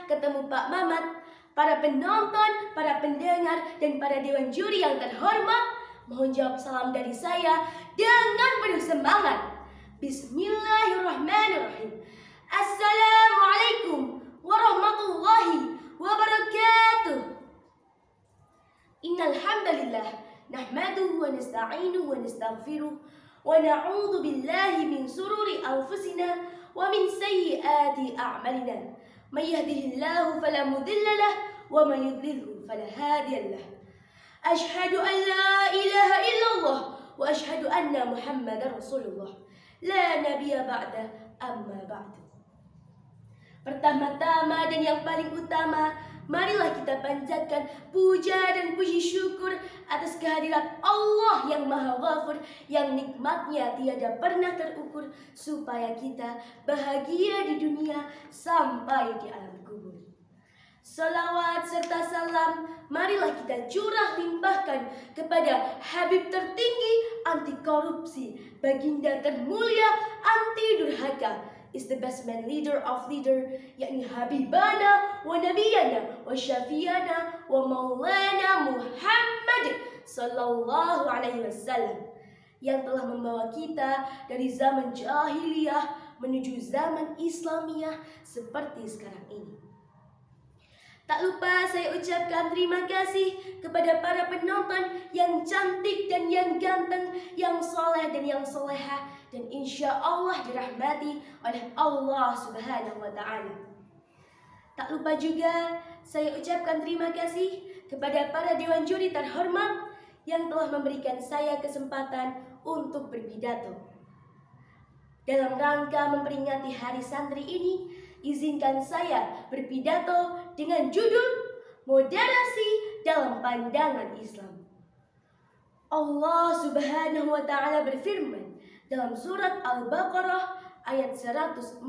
ketemu Pak Mamat, para penonton, para pendengar, dan para dewan juri yang terhormat. Mohon jawab salam dari saya dengan penuh semangat. Bismillahirrahmanirrahim. Assalamualaikum warahmatullahi wabarakatuh. Innal hamdalillah nahmaduhu wa nasta'inuhu wa nastaghfiruh wa na'udzu billahi min sururi anfusina wa min sayyiati a'malina. May yahdihillahu fala mudilla lahu wa may yudlilhu fala hadiya lahu. Ashhadu an la ilaha illallah wa ashhadu anna Muhammadar Rasulullah. La nabiyya ba'da amma ba'du. Pertama-tama dan yang paling utama, marilah kita panjatkan puja dan puji syukur atas kehadirat Allah yang Maha Ghafur, yang nikmatnya tiada pernah terukur, supaya kita bahagia di dunia sampai di alam kubur. Salawat serta salam marilah kita curah limpahkan kepada Habib tertinggi anti korupsi, baginda termulia anti durhaka, is the best man leader of leader, yakni Habibana wa Nabiyana wa Syafiana wa Maulana Muhammad sallallahu alaihi wasallam, yang telah membawa kita dari zaman jahiliyah menuju zaman Islamiyah seperti sekarang ini. Tak lupa saya ucapkan terima kasih kepada para penonton yang cantik dan yang ganteng, yang soleh dan yang solehah, dan insya Allah dirahmati oleh Allah Subhanahu wa Ta'ala. Tak lupa juga saya ucapkan terima kasih kepada para dewan juri terhormat yang telah memberikan saya kesempatan untuk berpidato. Dalam rangka memperingati Hari Santri ini, izinkan saya berpidato dengan judul Moderasi dalam Pandangan Islam. Allah Subhanahu wa Ta'ala berfirman dalam surat Al-Baqarah ayat 143.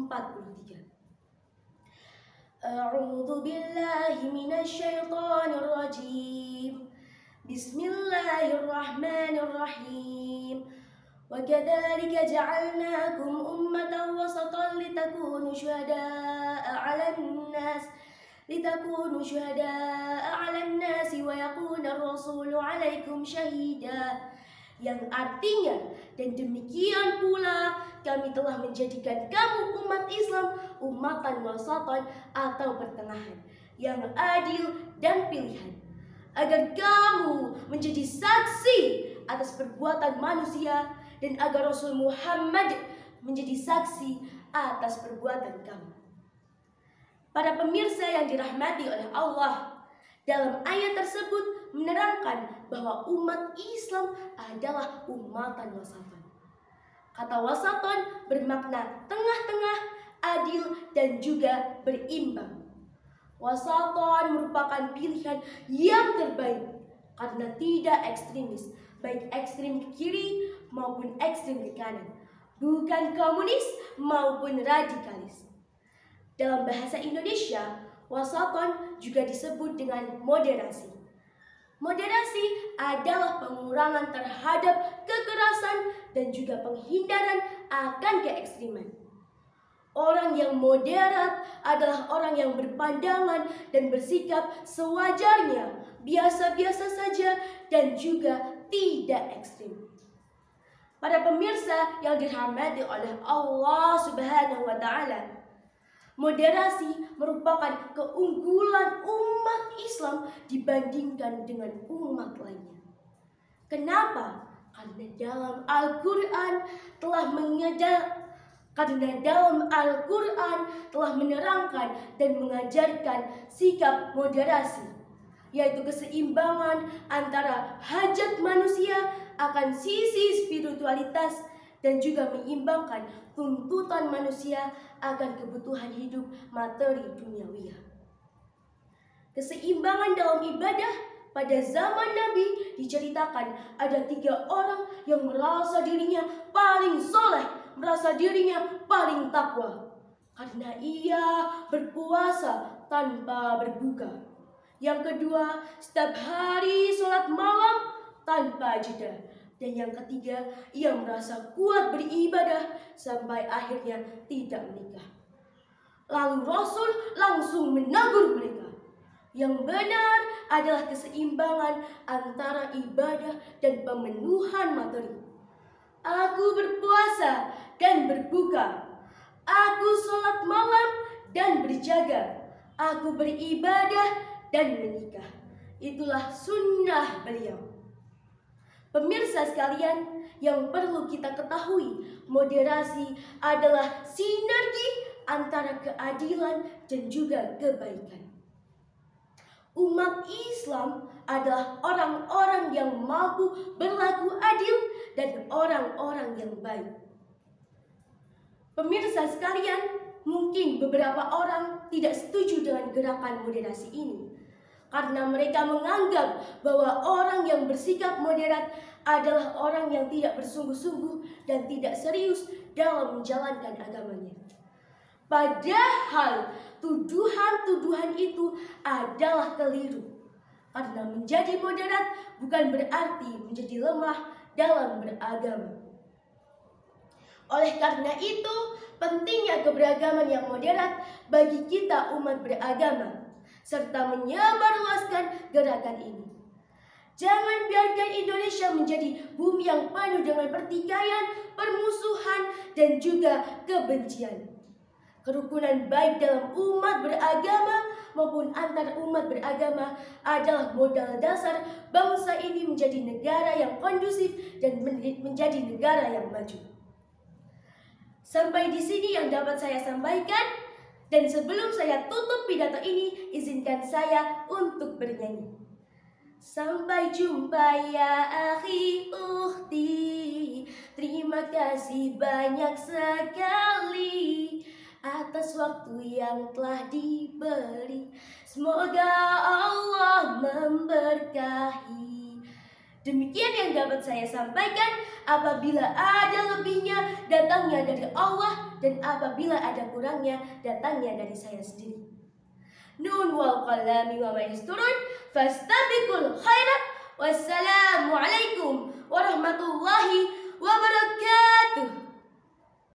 A'udzu billahi minasy syaithanir rajim. Bismillahirrahmanirrahim. وَكَذَلِكَ جَعَلْنَاكُمْ أُمَّةً وَسَطًا لِتَكُونُوا شُهَدَاءَ عَلَى النَّاسِ وَيَكُونَ الرَّسُولُ عَلَيْكُمْ شَهِيدًا, yang artinya, dan demikian pula kami telah menjadikan kamu umat Islam ummatan wasatan atau pertengahan, yang adil dan pilihan, agar kamu menjadi saksi atas perbuatan manusia, dan agar Rasul Muhammad menjadi saksi atas perbuatan kamu. Para pemirsa yang dirahmati oleh Allah, dalam ayat tersebut menerangkan bahwa umat Islam adalah ummatan wasatan. Kata wasatan bermakna tengah-tengah, adil, dan juga berimbang. Wasatan merupakan pilihan yang terbaik karena tidak ekstremis, baik ekstrem ke kiri maupun ekstrem ke kanan, bukan komunis maupun radikalis. Dalam bahasa Indonesia, wasatan juga disebut dengan moderasi. Moderasi adalah pengurangan terhadap kekerasan dan juga penghindaran akan keekstriman. Orang yang moderat adalah orang yang berpandangan dan bersikap sewajarnya, biasa-biasa saja, dan juga tidak ekstrim. Para pemirsa yang dirahmati oleh Allah Subhanahu wa Ta'ala, moderasi merupakan keunggulan umat Islam dibandingkan dengan umat lainnya. Kenapa? Karena dalam Al-Quran telah menerangkan dan mengajarkan sikap moderasi, yaitu keseimbangan antara hajat manusia akan sisi spiritualitas dan juga menyeimbangkan tuntutan manusia akan kebutuhan hidup materi duniawiah. Keseimbangan dalam ibadah pada zaman Nabi diceritakan ada 3 orang yang merasa dirinya paling soleh, merasa dirinya paling takwa, karena ia berpuasa tanpa berbuka. Yang kedua, setiap hari sholat malam tanpa jeda. Dan yang ketiga, ia merasa kuat beribadah sampai akhirnya tidak menikah. Lalu Rasul langsung menegur mereka. Yang benar adalah keseimbangan antara ibadah dan pemenuhan materi. Aku berpuasa dan berbuka. Aku sholat malam dan berjaga. Aku beribadah dan menikah. Itulah sunnah beliau. Pemirsa sekalian, yang perlu kita ketahui, moderasi adalah sinergi antara keadilan dan juga kebaikan. Umat Islam adalah orang-orang yang mampu berlaku adil dan orang-orang yang baik. Pemirsa sekalian, mungkin beberapa orang tidak setuju dengan gerakan moderasi ini karena mereka menganggap bahwa orang yang bersikap moderat adalah orang yang tidak bersungguh-sungguh dan tidak serius dalam menjalankan agamanya. Padahal tuduhan-tuduhan itu adalah keliru. Karena menjadi moderat bukan berarti menjadi lemah dalam beragama. Oleh karena itu, pentingnya keberagaman yang moderat bagi kita umat beragama, serta menyebarluaskan gerakan ini. Jangan biarkan Indonesia menjadi bumi yang penuh dengan pertikaian, permusuhan, dan juga kebencian. Kerukunan baik dalam umat beragama maupun antar umat beragama adalah modal dasar bangsa ini menjadi negara yang kondusif dan menjadi negara yang maju. Sampai di sini yang dapat saya sampaikan, dan sebelum saya tutup pidato ini, izinkan saya untuk bernyanyi. Sampai jumpa ya akhi ukhti, terima kasih banyak sekali atas waktu yang telah diberi. Semoga Allah memberkahi. Demikian yang dapat saya sampaikan. Apabila ada lebihnya, datangnya dari Allah, dan apabila ada kurangnya, datangnya dari saya sendiri. Nun wal qalami wa ma yasturun, fastabiqul khairat. Wassalamualaikum warahmatullahi wabarakatuh.